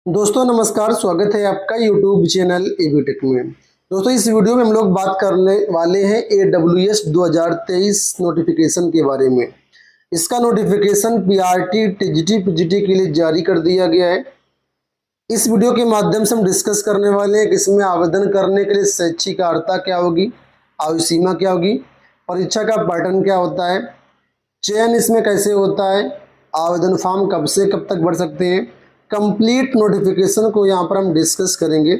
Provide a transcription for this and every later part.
दोस्तों नमस्कार, स्वागत है आपका यूट्यूब चैनल एबीटेक में। दोस्तों इस वीडियो में हम लोग बात करने वाले हैं AWS 2023 नोटिफिकेशन के बारे में। इसका नोटिफिकेशन PRT TGT PGT के लिए जारी कर दिया गया है। इस वीडियो के माध्यम से हम डिस्कस करने वाले हैं कि इसमें आवेदन करने के लिए शैक्षिक अर्हता क्या होगी, आयु सीमा क्या होगी, परीक्षा का पैटर्न क्या होता है, चयन इसमें कैसे होता है, आवेदन फॉर्म कब से कब तक भर सकते हैं। कंप्लीट नोटिफिकेशन को यहाँ पर हम डिस्कस करेंगे,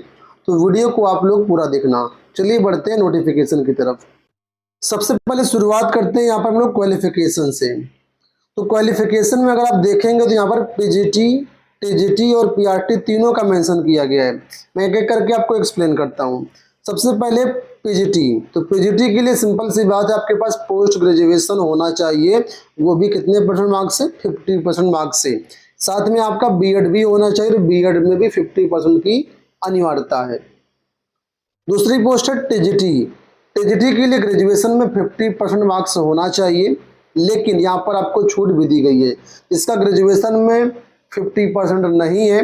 तो वीडियो को आप लोग पूरा देखना। चलिए बढ़ते हैं नोटिफिकेशन की तरफ। सबसे पहले शुरुआत करते हैं यहाँ पर हम लोग क्वालिफिकेशन से। तो क्वालिफिकेशन में अगर आप देखेंगे तो यहाँ पर PGT TGT और PRT तीनों का मेंशन किया गया है। मैं एक एक करके आपको एक्सप्लेन करता हूँ। सबसे पहले PGT, तो PGT के लिए सिंपल सी बात है, आपके पास पोस्ट ग्रेजुएशन होना चाहिए, वो भी कितने परसेंट मार्क्स से, 50% मार्क्स से। साथ में आपका B.Ed भी होना चाहिए और B.Ed में भी 50% की अनिवार्यता है। दूसरी पोस्ट है TGT। TGT के लिए ग्रेजुएशन में 50% मार्क्स होना चाहिए, लेकिन यहाँ पर आपको छूट भी दी गई है। इसका ग्रेजुएशन में 50% नहीं है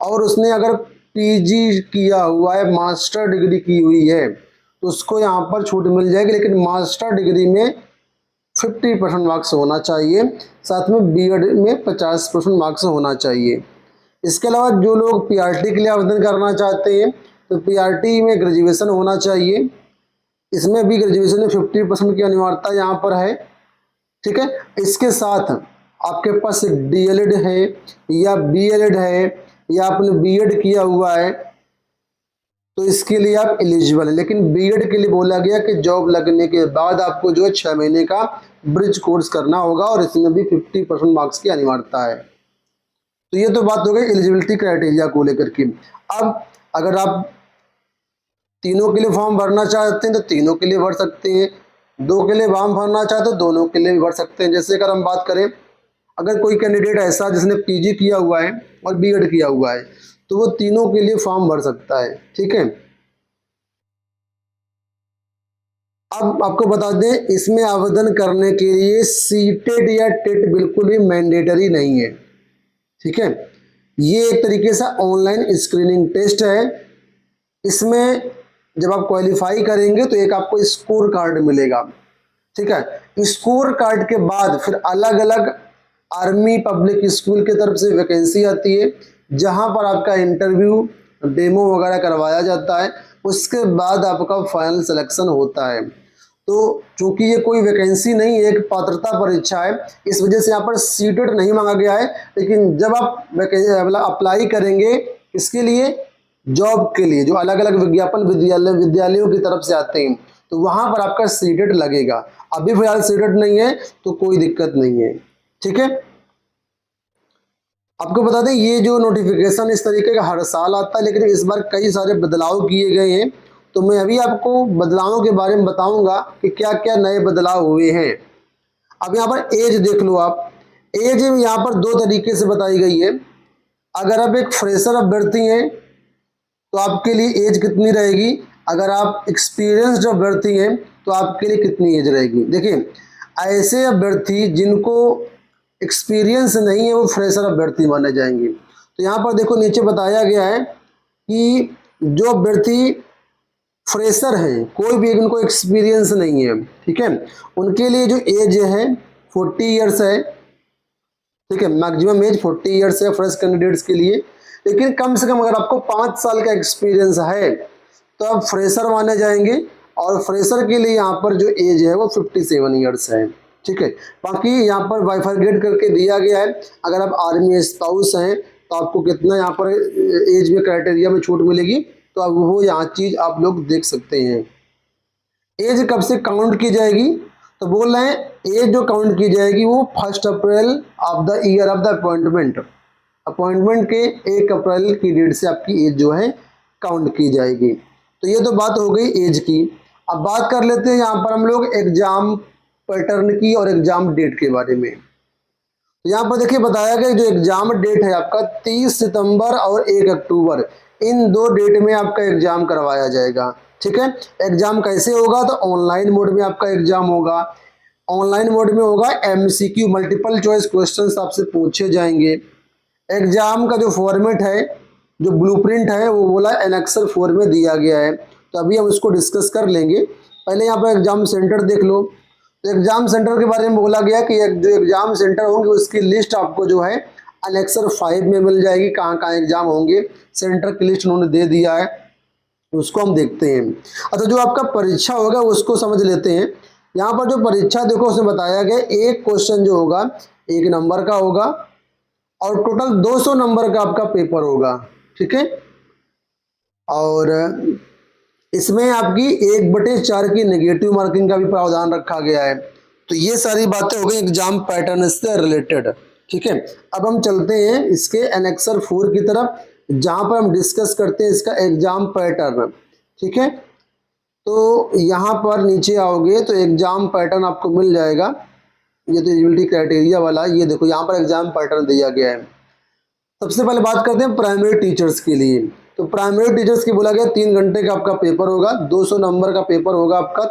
और उसने अगर PG किया हुआ है, मास्टर डिग्री की हुई है, तो उसको यहाँ पर छूट मिल जाएगी, लेकिन मास्टर डिग्री में 50% मार्क्स होना चाहिए। साथ में B.Ed में 50% मार्क्स होना चाहिए। इसके अलावा जो लोग PRT के लिए आवेदन करना चाहते हैं, तो PRT में ग्रेजुएशन होना चाहिए। इसमें भी ग्रेजुएशन में 50% की अनिवार्यता यहाँ पर है। ठीक है, इसके साथ आपके पास DLED है या BLED है या आपने B.Ed किया हुआ है, तो इसके लिए आप एलिजिबल है। लेकिन B.Ed के लिए बोला गया कि जॉब लगने के बाद आपको जो है 6 महीने का ब्रिज कोर्स करना होगा और इसमें भी 50% मार्क्स की अनिवार्यता है। तो ये तो बात हो गई एलिजिबिलिटी क्राइटेरिया को लेकर के। अब अगर आप तीनों के लिए फॉर्म भरना चाहते हैं तो तीनों के लिए भर सकते हैं, दो के लिए फॉर्म भरना चाहते हैं तो दोनों के लिए भी भर सकते हैं। जैसे अगर हम बात करें, अगर कोई कैंडिडेट ऐसा जिसने PG किया हुआ है और B.Ed किया हुआ है, तो वो तीनों के लिए फॉर्म भर सकता है। ठीक है, अब आपको बता दें, इसमें आवेदन करने के लिए सीटेट या टेट बिल्कुल भी मैंडेटरी नहीं है। ठीक है, ये एक तरीके से ऑनलाइन स्क्रीनिंग टेस्ट है। इसमें जब आप क्वालिफाई करेंगे तो एक आपको स्कोर कार्ड मिलेगा। ठीक है, स्कोर कार्ड के बाद फिर अलग अलग आर्मी पब्लिक स्कूल की तरफ से वैकेंसी आती है, जहां पर आपका इंटरव्यू डेमो वगैरह करवाया जाता है। उसके बाद आपका फाइनल सिलेक्शन होता है। तो चूंकि ये कोई वैकेंसी नहीं है, एक पात्रता परीक्षा है, इस वजह से यहाँ पर सीटेट नहीं मांगा गया है। लेकिन जब आप अप्लाई करेंगे इसके लिए, जॉब के लिए, जो अलग अलग विज्ञापन विद्यालयों की तरफ से आते हैं, तो वहां पर आपका सीटेट लगेगा। अभी फिलहाल सीटेट नहीं है तो कोई दिक्कत नहीं है। ठीक है, आपको बता दें ये जो नोटिफिकेशन इस तरीके का हर साल आता है, लेकिन इस बार कई सारे बदलाव किए गए हैं। तो मैं अभी आपको बदलावों के बारे में बताऊंगा कि क्या क्या नए बदलाव हुए हैं। अब यहाँ पर एज देख लो आप। एज यहाँ पर दो तरीके से बताई गई है। अगर आप एक फ्रेशर अभ्यर्थी हैं तो आपके लिए एज कितनी रहेगी, अगर आप एक्सपीरियंस्ड अभ्यर्थी हैं तो आपके लिए कितनी एज रहेगी। देखिए, ऐसे अभ्यर्थी जिनको एक्सपीरियंस नहीं है वो फ्रेशर अभ्यर्थी माने जाएंगे। तो यहाँ पर देखो नीचे बताया गया है कि जो अभ्यर्थी फ्रेशर हैं, कोई भी उनको एक्सपीरियंस नहीं है, ठीक है, उनके लिए जो एज है 40 ईयर्स है। ठीक है, मैक्सिमम एज 40 ईयर्स है फ्रेश कैंडिडेट्स के लिए। लेकिन कम से कम अगर आपको 5 साल का एक्सपीरियंस है तो आप फ्रेशर माने जाएंगे, और फ्रेशर के लिए यहाँ पर जो एज है वो 57 ईयर्स है। ठीक है, बाकी यहाँ पर बाइफरगेट करके दिया गया है। अगर आप आर्मी स्पाउस हैं तो आपको कितना यहाँ पर एज में क्राइटेरिया में छूट मिलेगी, तो अब वो यहाँ चीज आप लोग देख सकते हैं। एज कब से काउंट की जाएगी, तो बोल रहे हैं एज जो काउंट की जाएगी वो 1 अप्रैल of the year of the appointment. Appointment के 1 अप्रैल की डेट से आपकी एज जो है काउंट की जाएगी। तो ये तो बात हो गई एज की। अब बात कर लेते हैं यहाँ पर हम लोग एग्जाम पैटर्न की और एग्जाम डेट के बारे में। तो यहाँ पर देखिए बताया गया जो एग्जाम डेट है आपका 30 सितंबर और 1 अक्टूबर, इन दो डेट में आपका एग्जाम करवाया जाएगा। ठीक है, एग्जाम कैसे होगा, तो ऑनलाइन मोड में आपका एग्जाम होगा। ऑनलाइन मोड में होगा, MCQ मल्टीपल चॉइस क्वेश्चंस आपसे पूछे जाएंगे। एग्जाम का जो फॉर्मेट है जो ब्लूप्रिंट है वो बोला एनेक्सर 4 में दिया गया है, तो अभी हम उसको डिस्कस कर लेंगे। पहले यहाँ पर एग्जाम सेंटर देख लो। तो एग्जाम सेंटर के बारे में बोला गया कि जो एग्जाम सेंटर होंगे उसकी लिस्ट आपको जो है एनेक्सर 5 में मिल जाएगी, कहाँ कहाँ एग्जाम होंगे सेंटर की लिस्ट उन्होंने दे दिया है, उसको हम देखते हैं। अच्छा, जो आपका परीक्षा होगा उसको समझ लेते हैं। यहाँ पर जो परीक्षा देखो उसमें बताया गया एक क्वेश्चन जो होगा 1 नंबर का होगा और टोटल 200 नंबर का आपका पेपर होगा, ठीक है। और इसमें आपकी 1/4 की नेगेटिव मार्किंग का भी प्रावधान रखा गया है। तो ये सारी बातें हो गई एग्जाम पैटर्न से रिलेटेड, ठीक है। अब हम चलते हैं इसके एनेक्सर 4 की तरफ, जहां पर हम डिस्कस करते हैं इसका एग्जाम पैटर्न, ठीक है। तो यहाँ पर नीचे आओगे तो एग्जाम पैटर्न आपको मिल जाएगा। ये तो एलिजिबिलिटी क्राइटेरिया वाला, ये देखो यहाँ पर एग्जाम पैटर्न दिया गया है। सबसे पहले बात करते हैं प्राइमरी टीचर्स के लिए। तो प्राइमरी टीचर्स की बोला गया 3 घंटे का आपका पेपर होगा, 200 नंबर का पेपर होगा आपका,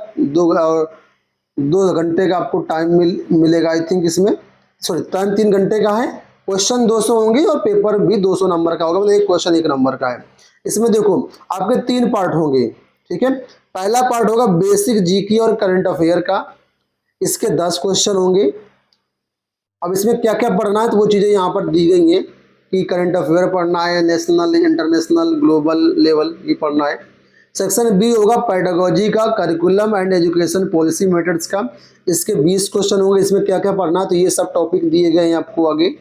2 घंटे का आपको टाइम मिलेगा आई थिंक इसमें, सॉरी टाइम 3 घंटे का है, क्वेश्चन 200 होंगे और पेपर भी 200 नंबर का होगा, मतलब एक क्वेश्चन 1 नंबर का है। इसमें देखो आपके 3 पार्ट होंगे, ठीक है। पहला पार्ट होगा बेसिक जीके और करंट अफेयर का, इसके 10 क्वेश्चन होंगे। अब इसमें क्या क्या पढ़ना है तो वो चीज़ें यहाँ पर दी गई हैं कि करंट अफेयर पढ़ना है, नेशनल इंटरनेशनल ग्लोबल लेवल की पढ़ना है। सेक्शन बी होगा पेडागोजी का, curriculum and education policy methods का, इसके 20 क्वेश्चन होंगे। इसमें क्या क्या पढ़ना है तो ये सब टॉपिक दिए गए हैं आपको आगे।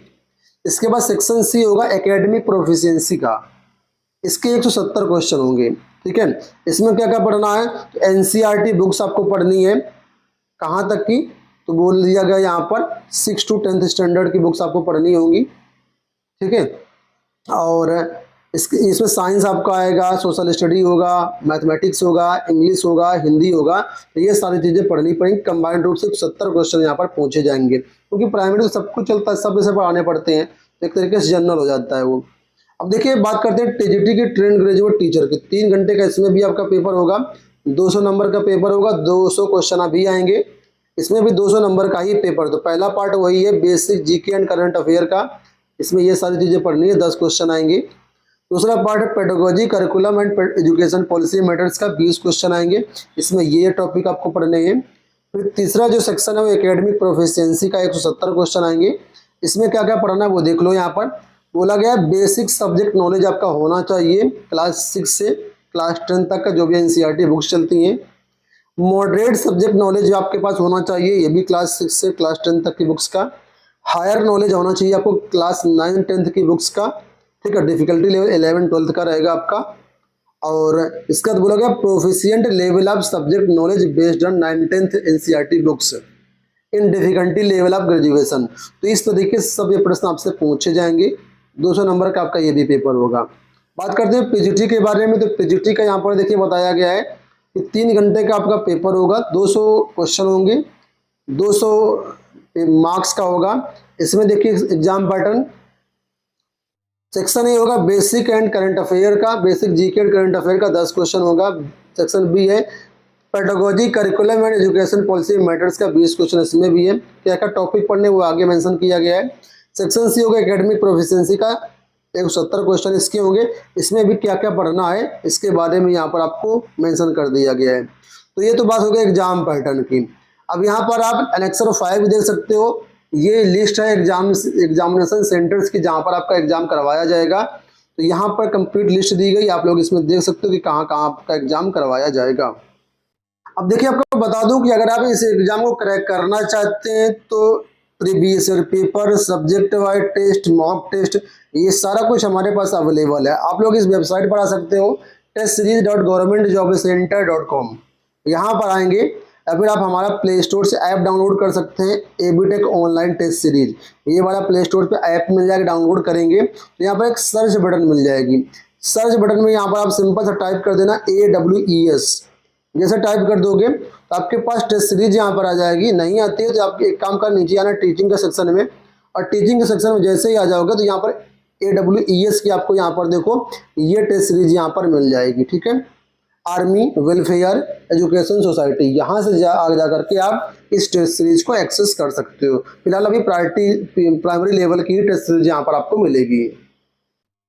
इसके बाद सेक्शन सी होगा एकेडमिक प्रोफिशिएंसी का, इसके 170 क्वेश्चन होंगे, ठीक है। इसमें क्या क्या पढ़ना है तो एनसीईआरटी बुक्स आपको पढ़नी है, कहाँ तक की तो बोल दिया गया यहाँ पर 6 to 10th स्टैंडर्ड की बुक्स आपको पढ़नी होंगी, ठीक है। और इसमें साइंस आपका आएगा, सोशल स्टडी होगा, मैथमेटिक्स होगा, इंग्लिश होगा, हिंदी होगा, तो ये सारी चीज़ें पढ़नी पड़ेंगी। कंबाइंड रूप से 70 क्वेश्चन यहाँ पर पूछे जाएंगे, क्योंकि प्राइमरी तो सब कुछ चलता है, सब इसे पढ़ाने पड़ते हैं, तो एक तरीके से जनरल हो जाता है वो। अब देखिए बात करते हैं टीजीटी की ट्रेंड ग्रेजुएट टीचर की, 3 घंटे का इसमें भी आपका पेपर होगा, 200 नंबर का पेपर होगा, 200 क्वेश्चन अभी आएंगे, इसमें भी 200 नंबर का ही पेपर। तो पहला पार्ट वही है basic GK and current affair का, इसमें ये सारी चीज़ें पढ़नी है, 10 क्वेश्चन आएंगे। दूसरा पार्ट है pedagogy curriculum and education policy matters का, 20 क्वेश्चन आएंगे, इसमें ये टॉपिक आपको पढ़ने हैं। फिर तीसरा जो सेक्शन है वो एकेडमिक प्रोफिशिएंसी का, 170 क्वेश्चन आएंगे। इसमें क्या क्या पढ़ना है वो देख लो। यहाँ पर बोला गया है बेसिक सब्जेक्ट नॉलेज आपका होना चाहिए क्लास 6 से क्लास 10 तक का, जो भी एनसीईआरटी बुक्स चलती हैं। मॉडरेट सब्जेक्ट नॉलेज आपके पास होना चाहिए, ये भी क्लास 6 से क्लास 10 तक की बुक्स का। हायर नॉलेज होना चाहिए आपको क्लास 9 10th की बुक्स का, ठीक है। डिफिकल्टी लेवल 11 12th का रहेगा आपका। और इसका बोला गया proficient level of subject knowledge based on 9 10th NCERT books in difficulty level of graduation. तो इस तरीके से सब ये प्रश्न आपसे पूछे जाएंगे, 200 नंबर का आपका ये भी पेपर होगा। बात करते हैं पीजीटी के बारे में। तो पीजीटी का यहाँ पर देखिए बताया गया है कि 3 घंटे का आपका पेपर होगा, 200 क्वेश्चन होंगे, 200 मार्क्स का होगा। इसमें देखिए एग्जाम पैटर्न, सेक्शन ए होगा बेसिक एंड करंट अफेयर का, basic GK and current affair का 10 क्वेश्चन होगा। सेक्शन बी है pedagogy curriculum and education policy matters का, 20 क्वेश्चन इसमें भी है। क्या क्या टॉपिक पढ़ने वो आगे मेंशन किया गया है। सेक्शन सी होगा एकेडमिक प्रोफिशिएंसी का, 170 क्वेश्चन इसके होंगे, इसमें भी क्या क्या पढ़ना है इसके बारे में यहाँ पर आपको मेंशन कर दिया गया है। तो ये तो बात हो गई एग्जाम पैटर्न की। अब यहाँ पर आप एनेक्सर 5 देख सकते हो, ये लिस्ट है एग्जामिनेशन सेंटर्स की जहाँ पर आपका एग्जाम करवाया जाएगा। तो यहाँ पर कंप्लीट लिस्ट दी गई, आप लोग इसमें देख सकते हो कि कहाँ कहाँ आपका एग्जाम करवाया जाएगा। अब देखिए आपको बता दूं कि अगर आप इस एग्जाम को क्रैक करना चाहते हैं तो previous year paper, subject wise test, mock test, ये सारा कुछ हमारे पास अवेलेबल है। आप लोग इस वेबसाइट पर आ सकते हो testseries.governmentjobcenter.com, यहाँ पर आएंगे या फिर आप हमारा प्ले स्टोर से ऐप डाउनलोड कर सकते हैं एबीटेक ऑनलाइन टेस्ट सीरीज, ये वाला प्ले स्टोर पे ऐप मिल जाएगा, डाउनलोड करेंगे तो यहाँ पर एक सर्च बटन मिल जाएगी। सर्च बटन में यहाँ पर आप सिंपल सा टाइप कर देना AWES, जैसे टाइप कर दोगे तो आपके पास टेस्ट सीरीज यहाँ पर आ जाएगी। नहीं आती है तो आप एक काम कर नीचे आना टीचिंग के सेक्शन में, और टीचिंग के सेक्शन में जैसे ही आ जाओगे तो यहाँ पर AWES की आपको यहाँ पर देखो ये टेस्ट सीरीज यहाँ पर मिल जाएगी, ठीक है। आर्मी वेलफेयर एजुकेशन सोसाइटी, यहाँ से आगे जा करके आप इस टेस्ट सीरीज को एक्सेस कर सकते हो। फिलहाल अभी प्राइमरी लेवल की टेस्ट सीरीज यहाँ पर आपको मिलेगी।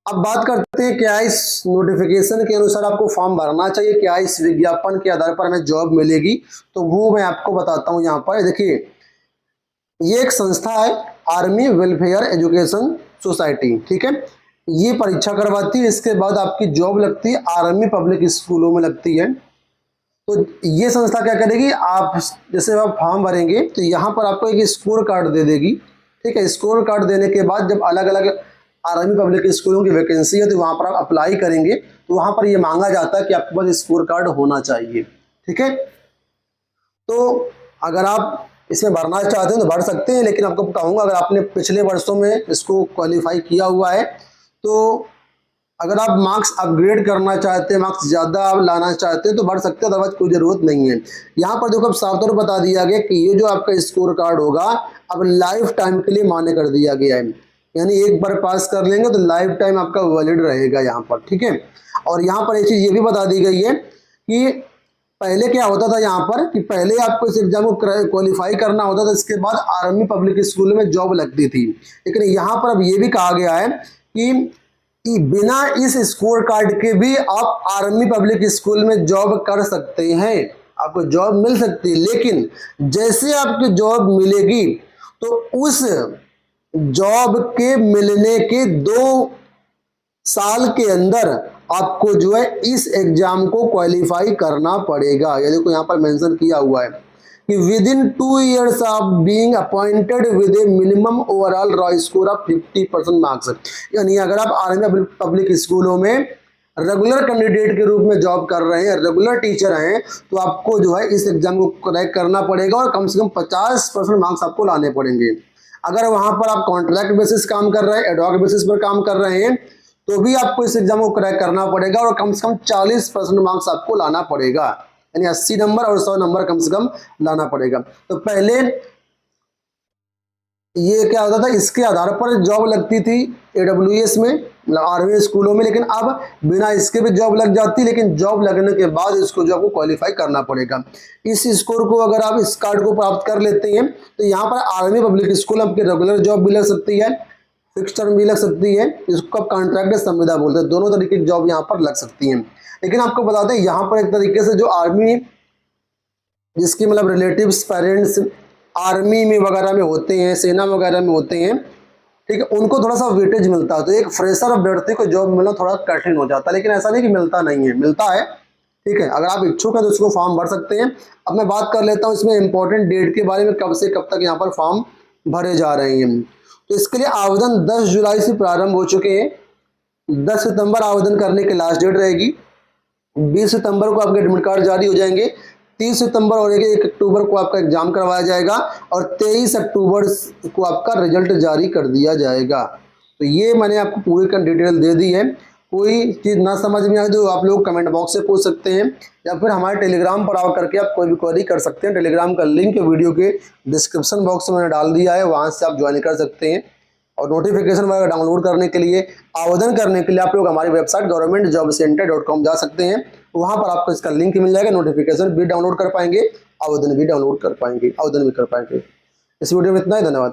अब बात करते हैं क्या इस नोटिफिकेशन के अनुसार आपको फॉर्म भरना चाहिए, क्या इस विज्ञापन के आधार पर हमें जॉब मिलेगी, तो वो मैं आपको बताता हूँ। यहाँ पर देखिए, ये एक संस्था है आर्मी वेलफेयर एजुकेशन सोसाइटी, ठीक है। ये परीक्षा करवाती है, इसके बाद आपकी जॉब लगती है आर्मी पब्लिक स्कूलों में लगती है। तो ये संस्था क्या करेगी, आप जैसे आप फॉर्म भरेंगे तो यहाँ पर आपको एक स्कोर कार्ड दे देगी, ठीक है। स्कोर कार्ड देने के बाद जब अलग अलग आर्मी पब्लिक स्कूलों की वैकेंसी है तो वहाँ पर आप अप्लाई करेंगे, तो वहाँ पर ये मांगा जाता है कि आपके पास स्कोर कार्ड होना चाहिए, ठीक है। तो अगर आप इसमें भरना चाहते हैं तो भर सकते हैं, लेकिन आपको कहूँगा अगर आपने पिछले वर्षों में इसको क्वालिफाई किया हुआ है तो अगर आप मार्क्स अपग्रेड करना चाहते हैं, मार्क्स ज़्यादा आप लाना चाहते हैं तो भर सकते हैं, अदरवाइज कोई ज़रूरत नहीं है। यहाँ पर देखो अब साफ तौर पर बता दिया गया कि ये जो आपका स्कोर कार्ड होगा अब लाइफ टाइम के लिए मान्य कर दिया गया है, यानी एक बार पास कर लेंगे तो लाइफ टाइम आपका वैलिड रहेगा यहाँ पर, ठीक है। और यहाँ पर एक चीज़ ये भी बता दी गई है कि पहले क्या होता था यहाँ पर कि पहले आपको इस एग्जाम को क्वालिफाई करना होता था, इसके बाद आर्मी पब्लिक स्कूल में जॉब लगती थी। लेकिन यहाँ पर अब ये भी कहा गया है कि बिना इस स्कोर कार्ड के भी आप आर्मी पब्लिक स्कूल में जॉब कर सकते हैं, आपको जॉब मिल सकती है। लेकिन जैसे आपकी जॉब मिलेगी तो उस जॉब के मिलने के 2 साल के अंदर आपको जो है इस एग्जाम को क्वालिफाई करना पड़ेगा। ये देखो यहाँ पर मेंशन किया हुआ है कि with in 2 years of being appointed with A minimum overall raw score of 50% marks. यानी अगर आप आर्मी पब्लिक स्कूलों में रेगुलर कैंडिडेट के रूप में जॉब कर रहे हैं, रेगुलर टीचर हैं, तो आपको जो है इस एग्जाम को क्रैक करना पड़ेगा और कम से कम 50% मार्क्स आपको लाने पड़ेंगे। अगर वहां पर आप कॉन्ट्रैक्ट बेसिस काम कर रहे हैं, एडहॉक बेसिस पर काम कर रहे हैं, तो भी आपको इस एग्जाम को क्रैक करना पड़ेगा और कम से कम 40% मार्क्स आपको लाना पड़ेगा, यानी 80 नंबर और 100 नंबर कम से कम लाना पड़ेगा। तो पहले ये क्या होता था, इसके आधार पर जॉब लगती थी AWS में, मतलब आर्मी स्कूलों में, लेकिन अब बिना इसके भी जॉब लग जाती, लेकिन जॉब लगने के बाद इसको जॉब को क्वालिफाई करना पड़ेगा। इस स्कोर को अगर आप इस कार्ड को प्राप्त कर लेते हैं तो यहाँ पर आर्मी पब्लिक स्कूल आपकी रेगुलर जॉब भी लग सकती है, फिक्स टर्म भी लग सकती है, इसको आप कॉन्ट्रैक्ट संविदा बोलते हैं, दोनों तरीके की जॉब यहाँ पर लग सकती हैं। लेकिन आपको बता दें यहाँ पर एक तरीके से जो आर्मी जिसकी मतलब रिलेटिव्स पेरेंट्स आर्मी में वगैरह में होते हैं, सेना वगैरह में होते हैं, ठीक है, उनको थोड़ा सा वेटेज मिलता है। तो एक फ्रेशर अभ्यर्थी को जॉब मिलना थोड़ा कठिन हो जाता है, लेकिन ऐसा नहीं कि मिलता नहीं है, मिलता है, ठीक है। अगर आप इच्छुक हैं तो इसको फॉर्म भर सकते हैं। अब मैं बात कर लेता हूँ इसमें इंपॉर्टेंट डेट के बारे में, कब से कब तक यहाँ पर फॉर्म भरे जा रहे हैं। तो इसके लिए आवेदन 10 जुलाई से प्रारंभ हो चुके हैं। 10 सितंबर आवेदन करने की लास्ट डेट रहेगी। 20 सितंबर को आपके एडमिट कार्ड जारी हो जाएंगे। 30 सितंबर और 1 अक्टूबर को आपका एग्जाम करवाया जाएगा और 23 अक्टूबर को आपका रिजल्ट जारी कर दिया जाएगा। तो ये मैंने आपको पूरी का डिटेल दे दी है। कोई चीज़ ना समझ में आए तो आप लोग कमेंट बॉक्स से पूछ सकते हैं या फिर हमारे टेलीग्राम पर आकर करके आप कोई भी क्वेरी कर सकते हैं। टेलीग्राम का लिंक वीडियो के डिस्क्रिप्शन बॉक्स में मैंने डाल दिया है, वहाँ से आप ज्वाइन कर सकते हैं। और नोटिफिकेशन वगैरह डाउनलोड करने के लिए, आवेदन करने के लिए आप लोग हमारी वेबसाइट governmentjobcenter.com जा सकते हैं। वहाँ पर आपको इसका लिंक मिल जाएगा, नोटिफिकेशन भी डाउनलोड कर पाएंगे, आवेदन भी कर पाएंगे। इस वीडियो में इतना ही, धन्यवाद।